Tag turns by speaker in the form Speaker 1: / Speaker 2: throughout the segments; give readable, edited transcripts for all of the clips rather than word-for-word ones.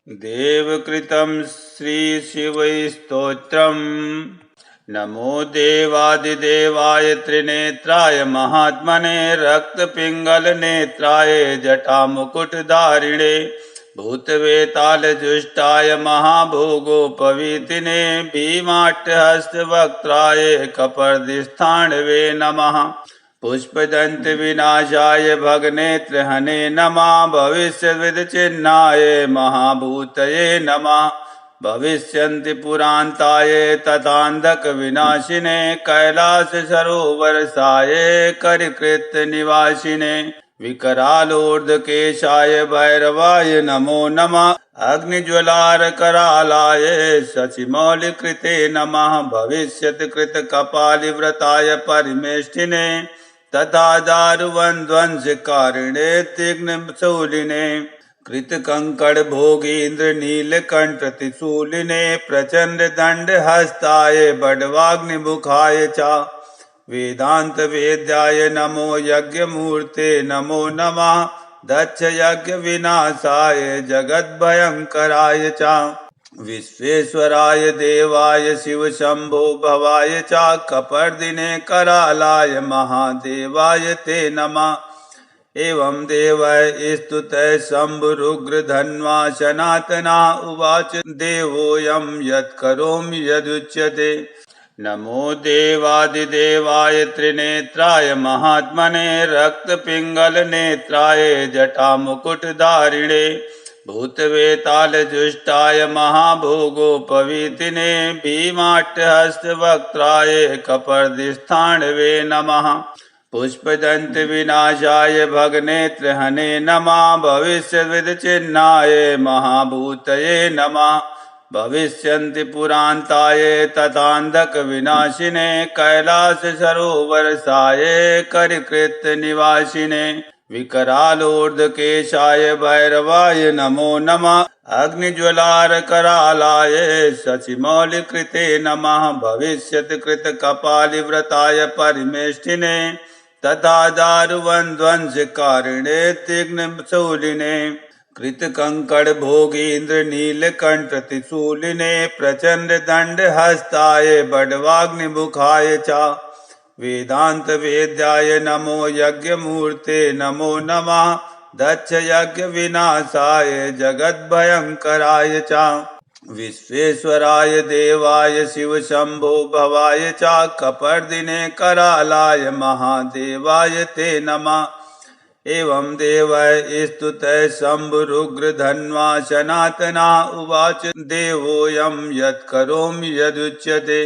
Speaker 1: देवकृतं श्रीशिवस्तोत्रम्। नमो देवादिदेवाय त्रिनेत्राय महात्मने रक्तपिङ्गलनेत्राय जटामुकुटधारिणे भूतवेतालजुष्टाय महाभोगोपवीतिने भीमाट्यहस्तवक्त्राय कपर्दिस्थाणवे नमः। पुष्पदन्तविनाशाय भगनेत्रहने नमः। भविष्यविदचिह्नाय महाभूतये नमः। भविष्यन्ति पुरान्ताय तथान्धकविनाशिने कैलाससरोवरसाय करिकृत्यनिवासिने विकरालोर्ध्वकेशाय भैरवाय नमो नमः। अग्निज्वलारकरालाय शशिमौलिकृते नमः। भविष्यत्कृतकपालिव्रताय परिमेष्टिने तथा दारुवन्ध्वंसकारिणे तीक्ष्णशूलिने कृतकङ्कणभोगीन्द्र नीलकण्ठत्रिशूलिने प्रचण्डदण्डहस्ताय बडवाग्निमुखाय च वेदान्तवेद्याय नमो यज्ञमूर्ते नमो नमः। दक्षयज्ञविनाशाय जगद्भयङ्कराय च विश्वेश्वराय देवाय शिवशम्भो भवाय च कपर्दिने करालाय महादेवाय ते नमः। एवं देवै स्तुतः शम्भुरुग्रधन्वा सनातना उवाच देवोऽयं यत्करोमि यदुच्यते। नमो देवादिदेवाय त्रिनेत्राय महात्मने रक्तपिङ्गलनेत्राय जटामुकुटधारिणे भूतवेतालजुष्टाय महाभोगोपवीतिने भीमाट्यहस्तवक्त्राय कपर्दिस्थाणवे नमः। पुष्पदन्तविनाशाय भगनेत्रहने नमः। भविष्यविदचिह्नाय महाभूतये नमः। भविष्यन्ति पुरान्ताय तथान्धकविनाशिने कैलाससरोवरसाय करिकृत्यनिवासिने विकरालोर्ध्वकेशाय भैरवाय नमो नमः। अग्निज्वलारकरालाय शशिमौलिकृते नमः। भविष्यत्कृतकपालिव्रताय परिमेष्टिने तथा दारुवन्ध्वंसकारिणे तीक्ष्णशूलिने कृतकङ्कणभोगीन्द्र नीलकण्ठत्रिशूलिने प्रचण्डदण्डहस्ताय बडवाग्निमुखाय च वेदान्तवेद्याय नमो यज्ञमूर्ते नमो नमः। दक्षयज्ञविनाशाय जगद्भयङ्कराय च विश्वेश्वराय देवाय शिवशम्भो भवाय च कपर्दिने करालाय महादेवाय ते नमः। एवं देवै स्तुतः शम्भुरुग्रधन्वा सनातना उवाच देवोऽयं यत्करोमि यदुच्यते।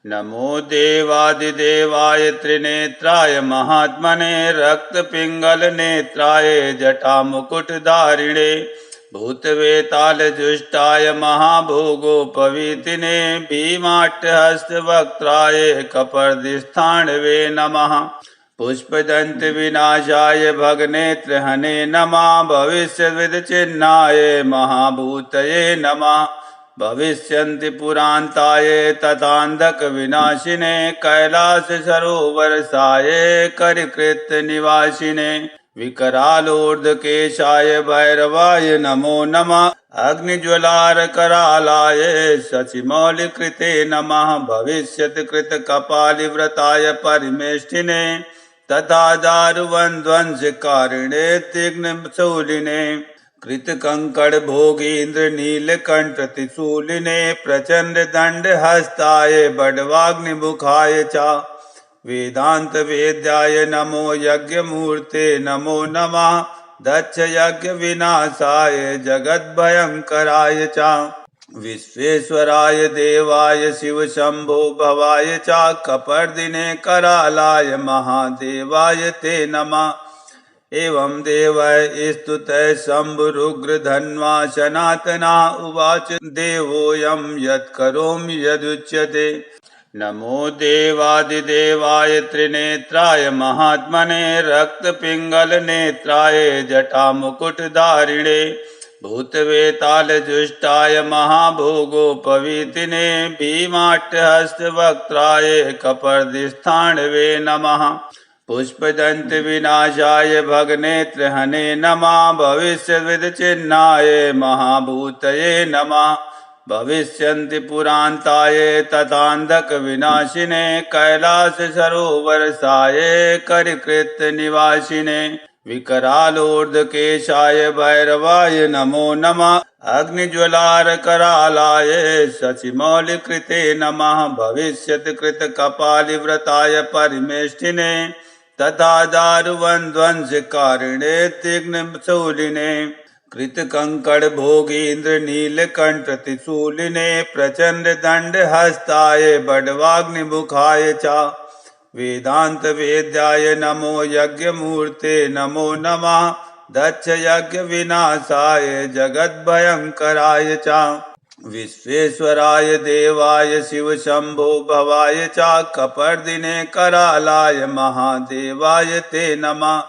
Speaker 1: नमो देवादिदेवाय त्रिनेत्राय महात्मने रक्तपिङ्गलनेत्राय जटामुकुटधारिणे भूतवेतालजुष्टाय महाभोगोपवीतिने भीमाट्यहस्तवक्त्राय कपर्दिस्थाणवे नमः। पुष्पदन्तविनाशाय भगनेत्रहने नमः। भविष्यविदचिह्नाय महाभूतये नमः। भविष्यन्ति पुरान्ताय तथान्धकविनाशिने कैलाससरोवरसाय करिकृत्यनिवासिने विकरालोर्ध्वकेशाय भैरवाय नमो नमः। अग्निज्वलारकरालाय शशिमौलिकृते नमः। भविष्यत्कृतकपालिव्रताय परिमेष्टिने तथा दारुवन्ध्वंसकारिणे तीक्ष्णशूलिने कृतकङ्कणभोगीन्द्र नीलकण्ठत्रिशूलिने प्रचण्डदण्डहस्ताय बडवाग्निमुखाय च वेदान्तवेद्याय नमो यज्ञमूर्ते नमो नमः। दक्षयज्ञविनाशाय जगद्भयङ्कराय च विश्वेश्वराय देवाय शिवशम्भो भवाय च कपर्दिने करालाय महादेवाय ते नमः। एवं देवै स्तुतः शम्भुरुग्रधन्वा सनातना उवाच देवोऽयं यत्करोमि यदुच्यते। नमो देवादिदेवाय त्रिनेत्राय महात्मने रक्तपिङ्गलनेत्राय जटामुकुटधारिणे भूतवेतालजुष्टाय महाभोगोपवीतिने भीमाट्यहस्तवक्त्राय कपर्दिस्थाणवे नमः। पुष्पदंत विनाशाय भगनेत्रहने नमः भविष्यविदचिन्हाय महाभूतये नमः भविष्यन्ति पुरान्ताय तथान्धक विनाशिने कैलास सरोवरसाय करिकृत निवासिने विकरालोर्धकेशाय भैरवाय नमो नमः अग्निज्वलारकरालाय शशिमौलिकृते नमः भविष्यत्कृत कपालिव्रताय परिमेष्टिने तथा दारुवन्ध्वंसकारिणे तिग्नशूलिने कृतकंकड़ भोगीन्द्र नीलकंठ त्रिशूलिने प्रचंड दंड हस्ताय बडवाग्निमुखाय च वेदांत वेद्याय नमो यज्ञमूर्ते नमो नमः दक्ष यज्ञ विनाशाय जगत भयंकराय च विश्वेश्वराय देवाय शिव शंभो भवाय च कपर्दिने करालाय महादेवाय ते नमः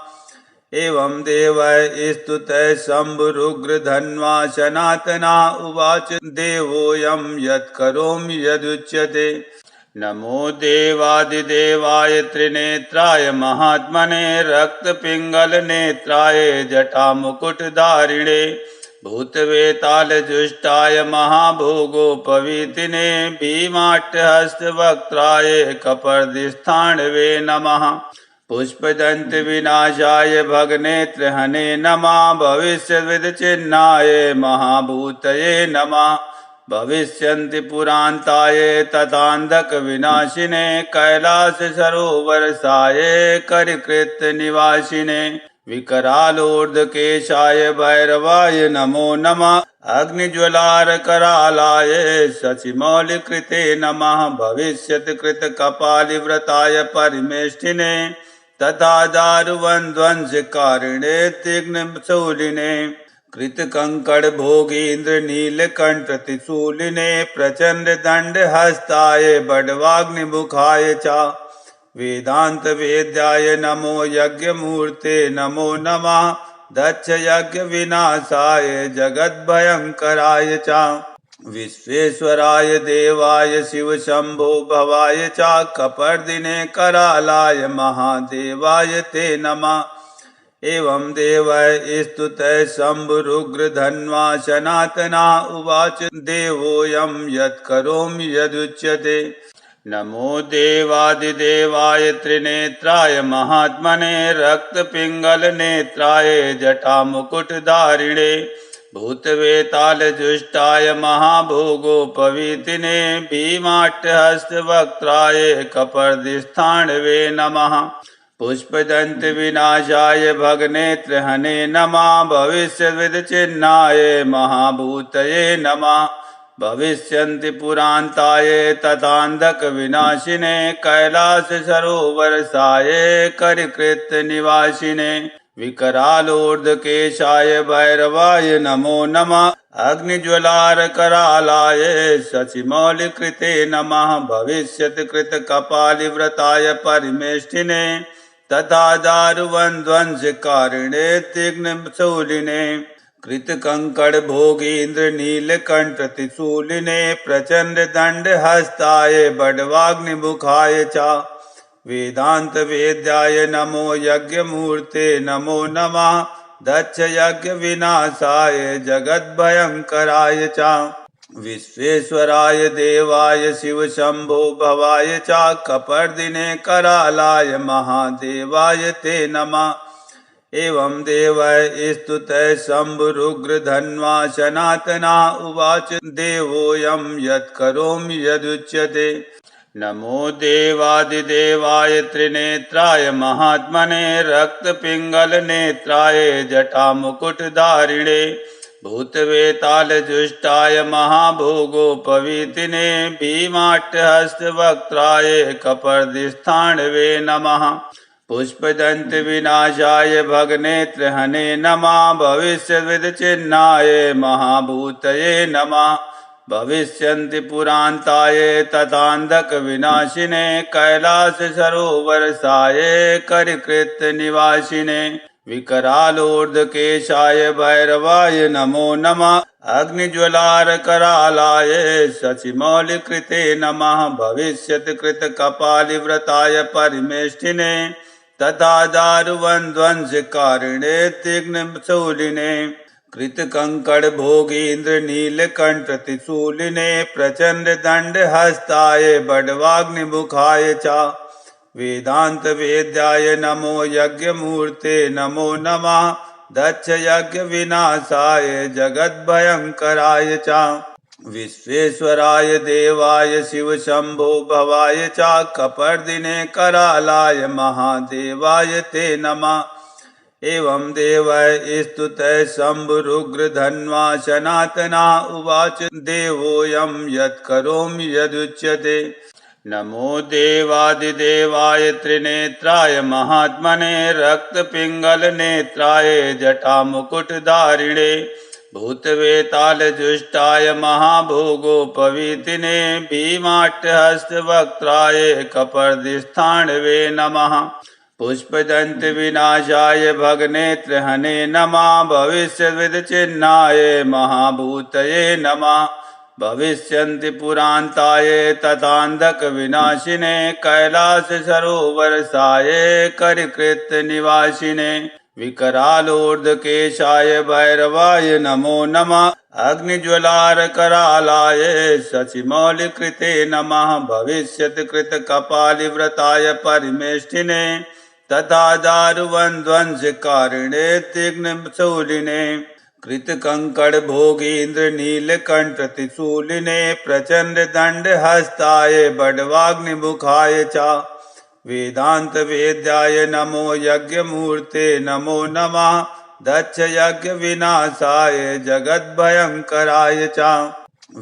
Speaker 1: एवं देवै स्तुतः शंभुरुग्र धन्वा सनातना उवाच देवोऽयं यत्करोमि यदुच्यते नमो देवादिदेवाय त्रिनेत्राय महात्मने रक्तपिङ्गलनेत्राय जटामुकुटधारिणे भूतवेतालजुष्टाय महाभोगोपवीतिने भीमाट्यहस्तवक्त्राय कपर्दिस्थाणवे नमः पुष्पदंत विनाशाय भगनेत्रहने नमः भविष्यविदचिन्हाय महाभूतये नमः भविष्यन्ति पुरान्ताय तथान्धक विनाशिने कैलास सरोवरसाय करिकृत निवासिने विकरालोर्धकेशाय भैरवाय नमो नमः अग्निज्वलारकरालाय शशिमौलिकृते नमः भविष्यत्कृत कपालिव्रताय परिमेष्टिने तथा दारुवन्ध्वंसकारिणे तिग्नशूलिने कृतकंकड़ भोगीन्द्र नीलकंठ त्रिशूलिने प्रचंड दंड हस्ताय बडवाग्निमुखाय च वेदांत वेद्याय नमो यज्ञमूर्ते नमो नमः दक्ष यज्ञ विनाशाय जगत भयंकराय च विश्वेश्वराय देवाय शिव शंभो भवाय च कपर्दिने करालाय महादेवाय ते नमः एवं देवै स्तुतः शंभुरुग्र धन्वा सनातना उवाच देवोऽयं यत्करोमि यदुच्यते नमो देवादिदेवाय त्रिनेत्राय महात्मने रक्तपिङ्गलनेत्राय जटामुकुटधारिणे भूतवेतालजुष्टाय महाभोगोपवीतिने भीमाट्यहस्तवक्त्राय कपर्दिस्थाणवे नमः पुष्पदंत विनाशाय भगनेत्रहने नमः भविष्यविदचिन्हाय महाभूतये नमः भविष्यन्ति पुरान्ताय तथान्धक विनाशिने कैलास सरोवरसाय करिकृत निवासिने विकरालोर्धकेशाय भैरवाय नमो नमः अग्निज्वलारकरालाय शशिमौलिकृते नमः भविष्यत्कृत कपालिव्रताय परिमेष्टिने तथा दारुवन्ध्वंसकारिणे तिग्नशूलिने कृतकंकड़ भोगीन्द्र नीलकंठ त्रिशूलिने प्रचंड दंड हस्ताय बडवाग्निमुखाय च वेदांत वेद्याय नमो यज्ञमूर्ते नमो नमः दक्ष यज्ञ विनाशाय जगत भयंकराय च विश्वेश्वराय देवाय शिव शंभो भवाय च कपर्दिने करालाय महादेवाय ते नमः एवं देवै स्तुतः शंभुरुग्र धन्वा सनातना उवाच देवोऽयं यत्करोमि यदुच्यते नमो देवादिदेवाय त्रिनेत्राय महात्मने रक्तपिङ्गलनेत्राय जटामुकुटधारिणे भूतवेतालजुष्टाय महाभोगोपवीतिने भीमाट्यहस्तवक्त्राय कपर्दिस्थाणवे नमः पुष्पदंत विनाशाय भगनेत्रहने नमः भविष्यविदचिन्हाय महाभूतये नमः भविष्यन्ति पुरान्ताय तथान्धक विनाशिने कैलास सरोवरसाय करिकृत निवासिने विकरालोर्धकेशाय भैरवाय नमो नमः अग्निज्वलारकरालाय शशिमौलिकृते नमः भविष्यत्कृत कपालिव्रताय परिमेष्टिने तथा दारुवन्ध्वंसकारिणे तीक्ष्णशूलिने कृतकंकड़ भोगीन्द्र नीलकंठ त्रिशूलिने प्रचंड दंड हस्ताय बडवाग्निमुखाय च वेदांत वेद्याय नमो यज्ञमूर्ते नमो नमः दक्ष यज्ञ विनाशाय जगद्भयंकराय च विश्वेश्वराय देवाय शिव शंभो भवाय च कपर्दिने करालाय महादेवाय ते नमः एवं देवै स्तुतः शम्भुरुग्रधन्वा सनातना उवाच देवोऽयं यत्करोमि यदुच्यते नमो देवादिदेवाय त्रिनेत्राय महात्मने रक्तपिङ्गलनेत्राय जटामुकुटधारिणे भूतवेतालजुष्टाय महाभोगोपवीतिने भीमाट्यहस्तवक्त्राय कपर्दिस्थाणवे नमः पुष्पदंत विनाशाय भगनेत्रहने नमः भविष्यविदचिह्नाय महाभूतये नमः भविष्यन्ति पुरान्ताय तथान्धक विनाशिने कैलास सरोवरसाय करिकृत निवासिने विकरालोर्धकेशाय भैरवाय नमो नमः अग्निज्वलारकरालाय शशिमौलिकृते नमः भविष्यत्कृत कपालिव्रताय परिमेष्टिने तथा दारुवन्ध्वंसकारिणे तीक्ष्णशूलिने कृतकंकड़ भोगीन्द्र नीलकंठ त्रिशूलिने प्रचंड दंड हस्ताय बडवाग्निमुखाय च वेदांत वेद्याय नमो यज्ञमूर्ते नमो नमः दक्ष यज्ञ विनाशाय जगद्भयंकराय च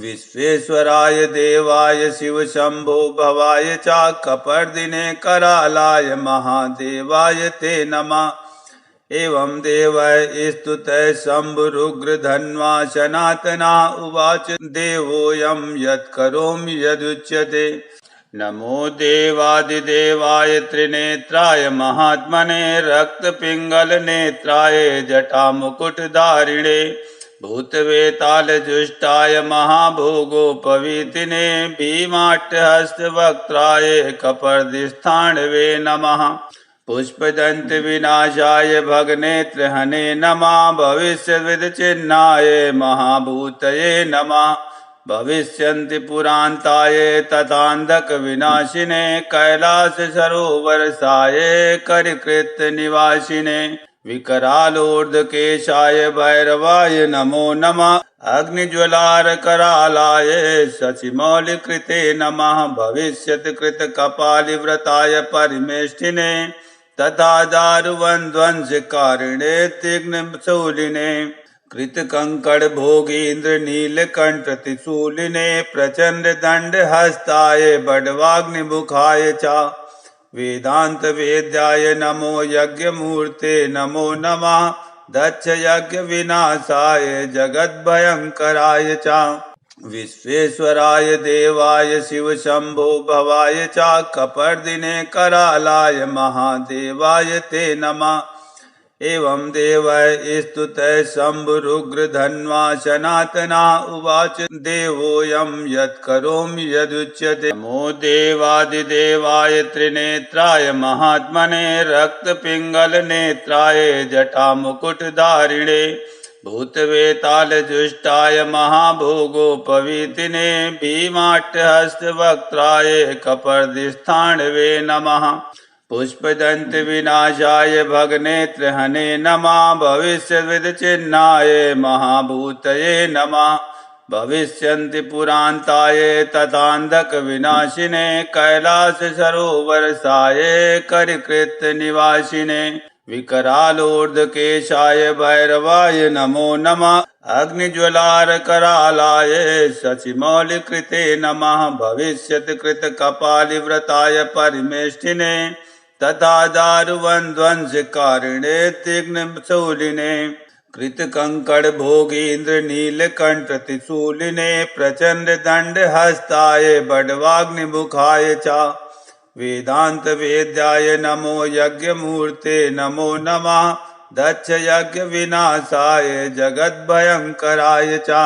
Speaker 1: विश्वेश्वराय देवाय शिव शंभो भवाय च कपर्दिने करालाय महादेवाय ते नमः एवं देवै स्तुतः शम्भुरुग्रधन्वा सनातना उवाच देवोऽयं यत्करोमि यदुच्यते नमो देवादिदेवाय त्रिनेत्राय महात्मने रक्तपिङ्गलनेत्राय जटामुकुटधारिणे भूतवेतालजुष्टाय महाभोगोपवीतिने भीमाट्यहस्तवक्त्राय कपर्दिस्थाणवे नमः पुष्पदंत विनाशाय भगनेत्रहने नमः भविष्यविदचिह्नाय महाभूतये नमः भविष्यन्ति पुरान्ताय तथान्धक विनाशिने कैलास सरोवरसाय करिकृत निवासिने विकरालोर्धकेशाय भैरवाय नमो नमः अग्निज्वलारकरालाय शशिमौलिकृते नमः भविष्यत्कृत कपालिव्रताय परिमेष्टिने तथा दारुवन्ध्वंसकारिणे तीक्ष्णशूलिने कृतकंकड़ भोगीन्द्र नीलकंठ त्रिशूलिने प्रचंड दंड हस्ताय बडवाग्निमुखाय च वेदांत वेद्याय नमो यज्ञमूर्ते नमो नमः दक्ष यज्ञ विनाशाय जगद्भयंकराय च विश्वेश्वराय देवाय शिव शंभो भवाय च कपर्दिने करालाय महादेवाय ते नमः एवं देवै स्तुतः शम्भुरुग्रधन्वा सनातना उवाच देवोऽयं यत्करोमि यदुच्यते नमो देवादिदेवाय त्रिनेत्राय महात्मने रक्तपिङ्गलनेत्राय जटामुकुटधारिणे भूतवेतालजुष्टाय महाभोगोपवीतिने भीमाट्यहस्तवक्त्राय कपर्दिस्थाणवे नमः पुष्पदंत विनाशाय भगनेत्रहने नमः भविष्यविदचिह्नाय महाभूतये नमः भविष्यन्ति पुरान्ताय तथान्धक विनाशिने कैलास सरोवरसाय करिकृत निवासिने विकरालोर्धकेशाय भैरवाय नमो नमः अग्निज्वलारकरालाय शशिमौलिकृते नमः भविष्यत्कृत कपालिव्रताय परिमेष्टिने तथा दारुवन्ध्वंसकारिणे तीक्ष्णशूलिने कृतकंकड़ भोगीन्द्र नीलकंठ त्रिशूलिने प्रचंड दंड हस्ताय बडवाग्निमुखाय च वेदांत वेद्याय नमो यज्ञमूर्ते नमो नमः दक्ष यज्ञ विनाशाय जगद्भयंकराय च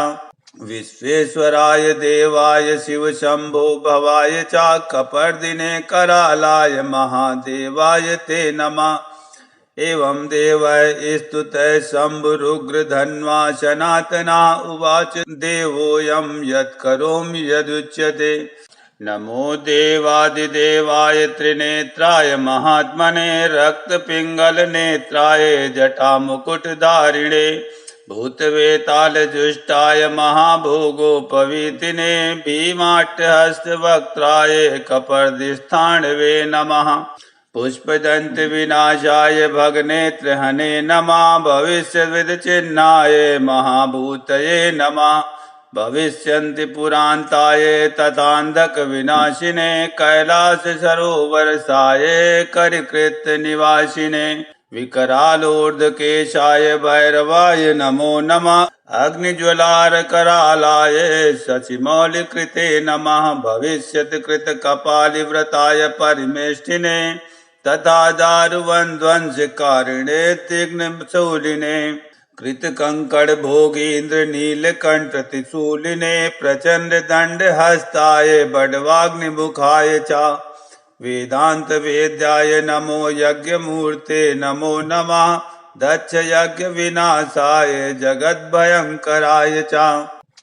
Speaker 1: विश्वेश्वराय देवाय शिव शंभो भवाय च कपर्दिने करालाय महादेवाय ते नमः। एवं देवै स्तुतः शम्भुरुग्रधन्वा सनातना उवाच देवोऽयं यत्करोमि यदुच्यते। नमो देवादिदेवाय त्रिनेत्राय महात्मने रक्तपिङ्गलनेत्राय जटामुकुटधारिणे भूतवेतालजुष्टाय महाभोगोपवीतिने भीमाट्यहस्तवक्त्राय कपर्दिस्थाणवे नमः। पुष्पदन्तविनाशाय भगनेत्रहने नमः। भविष्यविदचिह्नाय महाभूतये नमः। भविष्यन्ति पुरान्ताय तथान्धकविनाशिने कैलाससरोवरसाय करिकृत्यनिवासिने विकरालोर्ध्वकेशाय भैरवाय नमो नमः। अग्निज्वलारकरालाय शशिमौलिकृते नमः। भविष्यत्कृतकपालिव्रताय परिमेष्टिने तथा दारुवन्ध्वंसकारिणे तीक्ष्णशूलिने कृतकङ्कणभोगीन्द्र नीलकण्ठत्रिशूलिने प्रचण्डदण्डहस्ताय बडवाग्निमुखाय च वेदान्तवेद्याय नमो यज्ञमूर्ते नमो नमः। दक्ष यज्ञविनाशाय जगद्भयङ्कराय च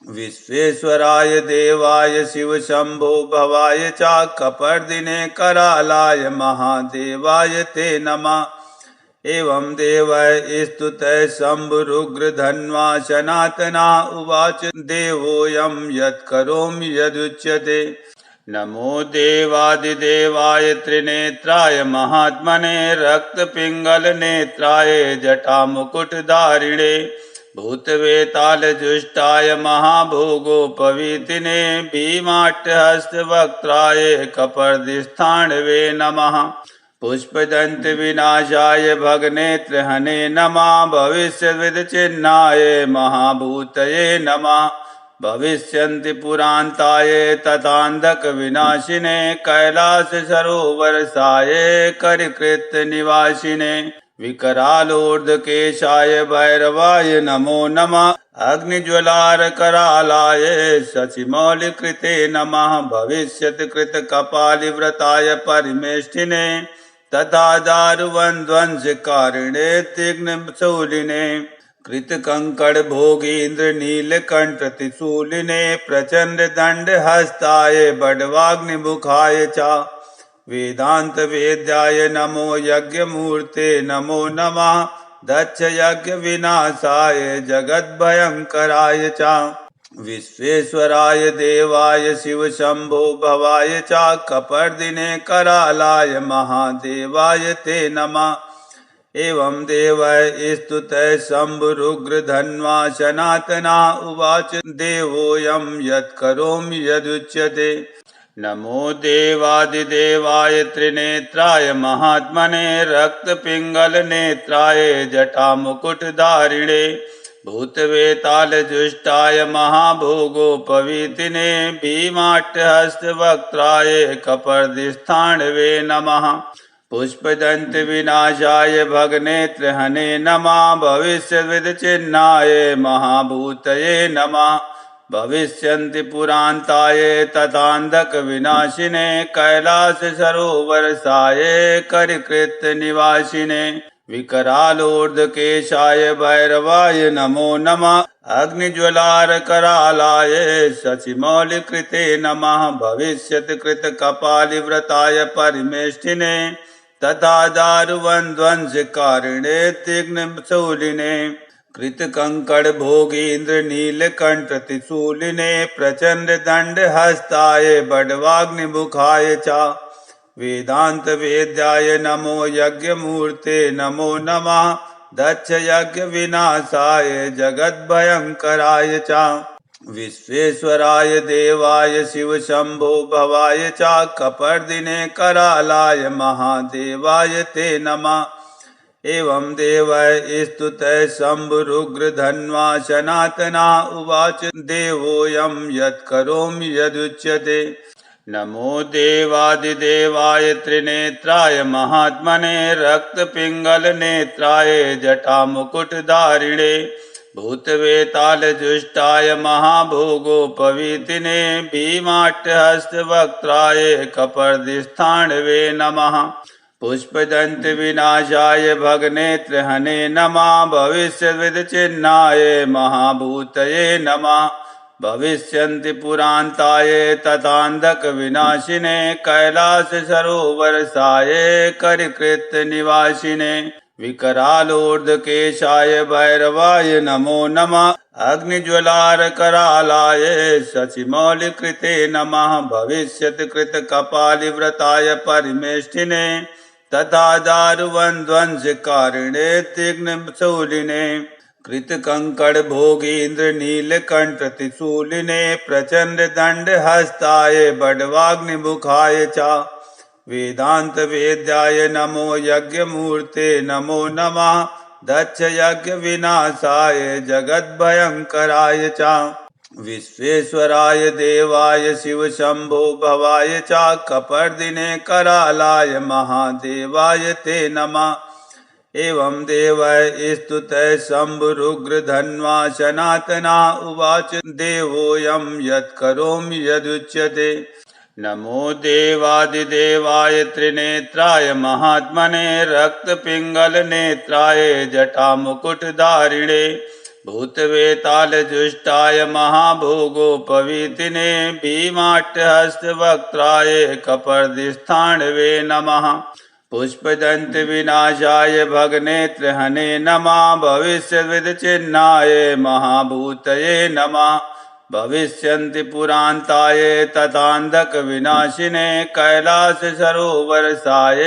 Speaker 1: विश्वेश्वराय देवाय शिवशम्भो भवाय च कपर्दिने करालाय महादेवाय ते नमः। एवं देवै स्तुतः शम्भुरुग्रधन्वा सनातना उवाच देवोऽयं यत्करोमि यदुच्यते। नमो देवादिदेवाय त्रिनेत्राय महात्मने रक्तपिङ्गलनेत्राय जटामुकुटधारिणे भूतवेतालजुष्टाय महाभोगोपवीतिने भीमाट्यहस्तवक्त्राय कपर्दिस्थाणवे नमः। पुष्पदन्तविनाशाय भगनेत्रहने नमः। भविष्यविदचिह्नाय महाभूतये नमः। भविष्यन्ति पुरान्ताय तथान्धकविनाशिने कैलाससरोवरसाय करिकृत्यनिवासिने विकरालोर्ध्वकेशाय भैरवाय नमो नमः। अग्निज्वलारकरालाय शशिमौलिकृते नमः। भविष्यत्कृतकपालिव्रताय परिमेष्टिने तथा दारुवन्ध्वंसकारिणे तीक्ष्णशूलिने कृतकङ्कणभोगीन्द्र नीलकण्ठत्रिशूलिने प्रचण्डदण्डहस्ताय बडवाग्निमुखाय च वेदान्तवेद्याय नमो यज्ञमूर्ते नमो नमः। दक्ष यज्ञविनाशाय जगद्भयङ्कराय च विश्वेश्वराय देवाय शिवशम्भो भवाय च कपर्दिने करालाय महादेवाय ते नमः। एवं देवै स्तुतः शम्भुरुग्रधन्वा सनातना उवाच देवोऽयं यत्करोमि यदुच्यते। नमो देवादिदेवाय त्रिनेत्राय महात्मने रक्तपिङ्गलनेत्राय जटामुकुटधारिणे भूतवेतालजुष्टाय महाभोगोपवीतिने भीमाट्यहस्तवक्त्राय कपर्दिस्थाणवे नमः। पुष्पदन्तविनाशाय भगनेत्रहने नमः। भविष्यविदचिह्नाय महाभूतये नमः। भविष्यन्ति पुरान्ताय तथान्धकविनाशिने कैलाससरोवरसाय करिकृत्यनिवासिने विकरालोर्ध्वकेशाय भैरवाय नमो नमः। अग्निज्वलारकरालाय शशिमौलिकृते नमः। भविष्यत्कृतकपालिव्रताय परिमेष्टिने तथा दारुवन्ध्वंसकारिणे तीक्ष्णशूलिने कृतकङ्कणभोगीन्द्र नीलकण्ठत्रिशूलिने प्रचण्डदण्डहस्ताय बडवाग्निमुखाय च वेदान्तवेद्याय नमो यज्ञमूर्ते नमो नमः। दक्ष यज्ञविनाशाय जगद्भयङ्कराय च विश्वेश्वराय देवाय शिवशम्भो भवाय च कपर्दिने करालाय महादेवाय ते नमः। एवं देवै स्तुतः शम्भुरुग्रधन्वा सनातना उवाच देवोऽयं यत्करोमि यदुच्यते। नमो देवादिदेवाय त्रिनेत्राय महात्मने रक्तपिङ्गलनेत्राय जटामुकुटधारिणे भूतवेतालजुष्टाय महाभोगोपवीतिने भीमाट्यहस्तवक्त्राय कपर्दिस्थाणवे नमः। पुष्पदन्तविनाशाय भगनेत्रहने नमः। भविष्यविदचिह्नाय महाभूतये नमः। भविष्यन्ति पुरान्ताय तथान्धकविनाशिने कैलाससरोवरसाय करिकृत्यनिवासिने विकरालोर्ध्वकेशाय भैरवाय नमो नमः। अग्निज्वलारकरालाय शशिमौलिकृते नमः। भविष्यत्कृतकपालिव्रताय परिमेष्टिने तथा दारुवन्ध्वंसकारिणे तीक्ष्णशूलिने कृतकङ्कणभोगीन्द्रनीलकण्ठत्रिशूलिने प्रचण्डदण्डहस्ताय बडवाग्निमुखाय च वेदान्तवेद्याय नमो यज्ञमूर्ते नमो नमः। दक्षयज्ञविनाशाय जगद्भयङ्कराय च विश्वेश्वराय देवाय शिवशम्भो भवाय च कपर्दिने करालाय महादेवाय ते नमः। एवं देवः स्तुतः शम्भुरुग्रधन्वा सनातना उवाच देवोऽयं यत्करोमि यदुच्यते। नमो देवादिदेवाय त्रिनेत्राय महात्मने रक्तपिङ्गलनेत्राय जटामुकुटधारिणे भूतवेतालजुष्टाय महाभोगोपवीतिने भीमाट्यहस्तवक्त्राय कपर्दिस्थाणवे नमः। पुष्पदन्तविनाशाय भगनेत्रहने नमः। भविष्यविदचिह्नाय महाभूतये नमः। भविष्यन्ति पुरान्ताय तथान्धकविनाशिने कैलाससरोवरसाय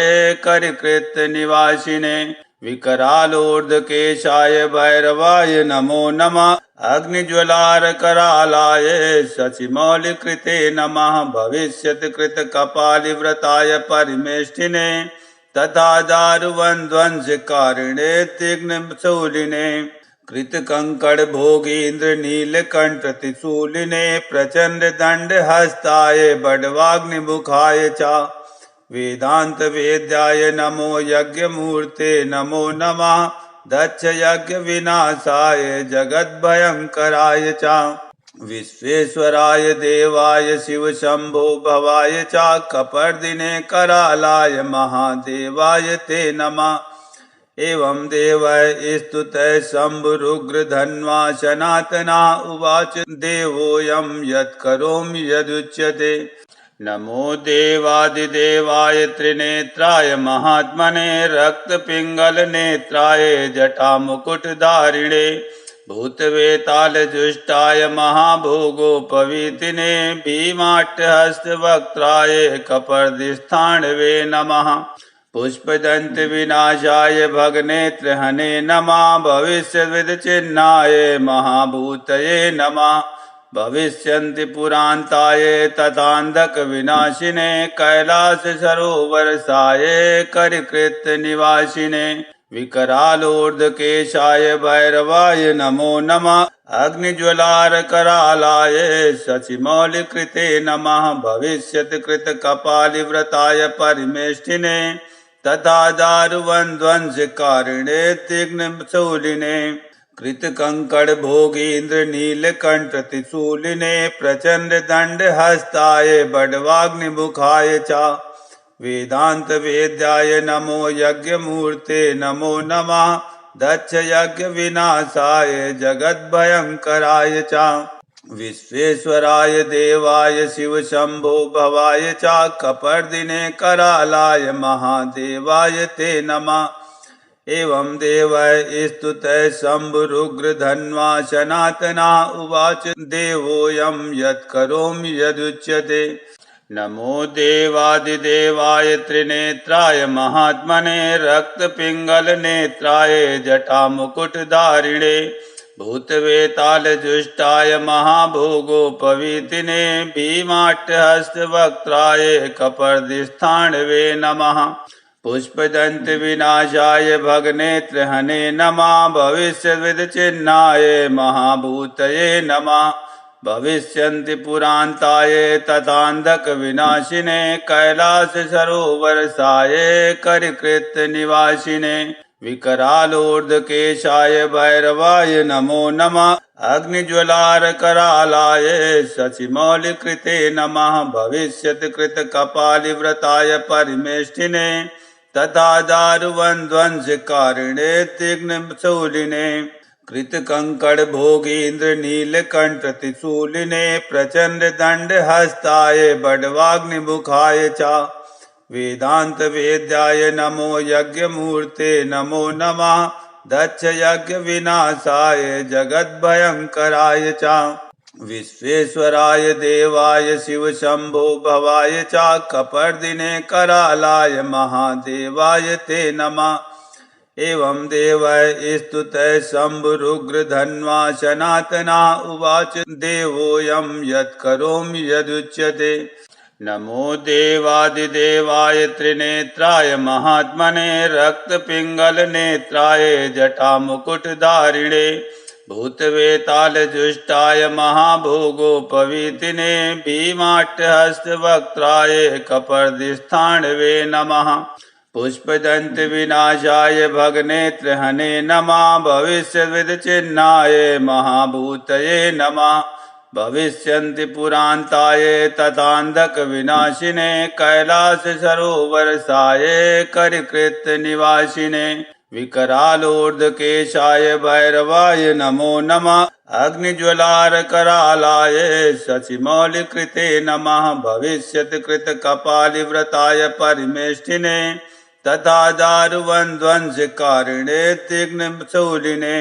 Speaker 1: करिकृत्यनिवासिने विकरालोर्ध्वकेशाय भैरवाय नमो नमः। अग्निज्वलारकरालाय शशिमौलिकृते नमः। भविष्यत्कृतकपालिव्रताय परिमेष्टिने तथा दारुवन्ध्वंसकारिणे तीक्ष्णशूलिने कृतकङ्कणभोगीन्द्रनीलकण्ठत्रिशूलिने प्रचण्डदण्डहस्ताय बडवाग्निमुखाय च वेदान्तवेद्याय नमो यज्ञमूर्ते नमो नमः। दक्षयज्ञविनाशाय जगद्भयङ्कराय च विश्वेश्वराय देवाय शिवशम्भो भवाय च कपर्दिने करालाय महादेवाय ते नमः। एवं देवः स्तुतः शम्भुरुग्रधन्वा सनातना उवाच देवोऽयं यत्करोमि यदुच्यते। नमो देवादिदेवाय त्रिनेत्राय महात्मने रक्तपिङ्गलनेत्राय जटामुकुटधारिणे भूतवेतालजुष्टाय महाभोगोपवीतिने भीमाट्यहस्तवक्त्राय कपर्दिस्थाणवे नमः। पुष्पदन्तविनाशाय भगनेत्रहने नमः। भविष्यविदचिह्नाय महाभूतये नमः। भविष्यन्ति पुरान्ताय तथान्धकविनाशिने कैलाससरोवरसाय करिकृत्यनिवासिने विकरालोर्ध्वकेशाय भैरवाय नमो नमः। अग्निज्वलारकरालाय शशिमौलिकृते नमः। भविष्यत्कृतकपालिव्रताय परिमेष्टिने तथा दारुवन्ध्वंसकारिणे तीक्ष्णशूलिने कृतकङ्कणभोगीन्द्रनीलकण्ठत्रिशूलिने प्रचण्डदण्डहस्ताय बडवाग्निमुखाय च वेदान्तवेद्याय नमो यज्ञमूर्ते नमो नमः। दक्षयज्ञविनाशाय जगद्भयङ्कराय च विश्वेश्वराय देवाय शिवशम्भो भवाय च कपर्दिने करालाय महादेवाय ते नमः। एवं देवः स्तुतः शम्भुरुग्रधन्वा सनातना उवाच देवोऽयं यत्करोमि यदुच्यते। नमो देवादिदेवाय त्रिनेत्राय महात्मने रक्तपिङ्गलनेत्राय जटामुकुटधारिणे भूतवेतालजुष्टाय महाभोगोपवीतिने भीमाट्यहस्तवक्त्राय कपर्दिस्थाणवे नमः। पुष्पदन्तविनाशाय भगनेत्रहने नमः। भविष्यविदचिह्नाय महाभूतये नमः। भविष्यन्ति पुरान्ताय तथान्धकविनाशिने कैलाससरोवरसाय करिकृत्यनिवासिने विकरालोर्ध्वकेशाय भैरवाय नमो नमः। अग्निज्वलारकरालाय शशिमौलिकृते नमः। भविष्यत्कृतकपालिव्रताय परिमेष्टिने तथा दारुवन्ध्वंसकारिणे तीक्ष्णशूलिने कृतकङ्कणभोगीन्द्रनीलकण्ठत्रिशूलिने प्रचण्डदण्डहस्ताय बडवाग्निमुखाय च वेदान्तवेद्याय नमो यज्ञमूर्ते नमो नमः। दक्षयज्ञविनाशाय जगद्भयङ्कराय च विश्वेश्वराय देवाय शिवशम्भो भवाय च कपर्दिने करालाय महादेवाय ते नमः। एवं देवैः स्तुतः शम्भुरुग्रधन्वा सनातना उवाच देवोऽयं यत्करोमि यदुच्यते। नमो देवादिदेवाय त्रिनेत्राय महात्मने रक्तपिङ्गलनेत्राय जटामुकुटधारिणे भूतवेतालजुष्टाय महाभोगोपवीतिने भीमाट्यहस्तवक्त्राय कपर्दिस्थाणवे नमः। पुष्पदन्तविनाशाय भगनेत्रहने नमः। भविष्यविदचिह्नाय महाभूतये नमः। भविष्यन्ति पुरान्ताय तथान्धकविनाशिने कैलाससरोवरसाय करिकृत्यनिवासिने विकरालोर्ध्वकेशाय भैरवाय नमो नमः। अग्निज्वलारकरालाय शशिमौलिकृते नमः। भविष्यत्कृतकपालिव्रताय परिमेष्टिने तथा दारुवन्ध्वंसकारिणे तीक्ष्णशूलिने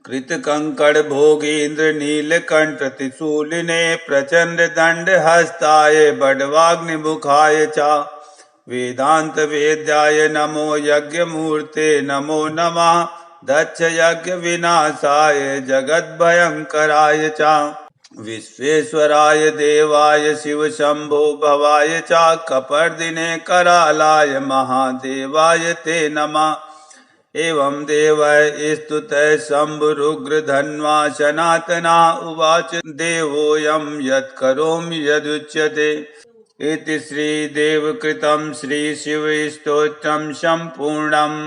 Speaker 1: कृतकङ्कणभोगीन्द्रनीलकण्ठत्रिशूलिने प्रचण्डदण्डहस्ताय बडवाग्निमुखाय च वेदान्तवेद्याय नमो यज्ञमूर्ते नमो नमः। दक्षयज्ञविनाशाय जगद्भयङ्कराय च विश्वेश्वराय देवाय शिवशम्भो भवाय च कपर्दिने करालाय महादेवाय ते नमः। एवं देवैः स्तुतः शम्भुरुग्रधन्वा सनातना उवाच देवोऽयं यत्करोमि यदुच्यते। इति श्रीदेवकृतं श्रीशिवस्तोत्रं सम्पूर्णम्।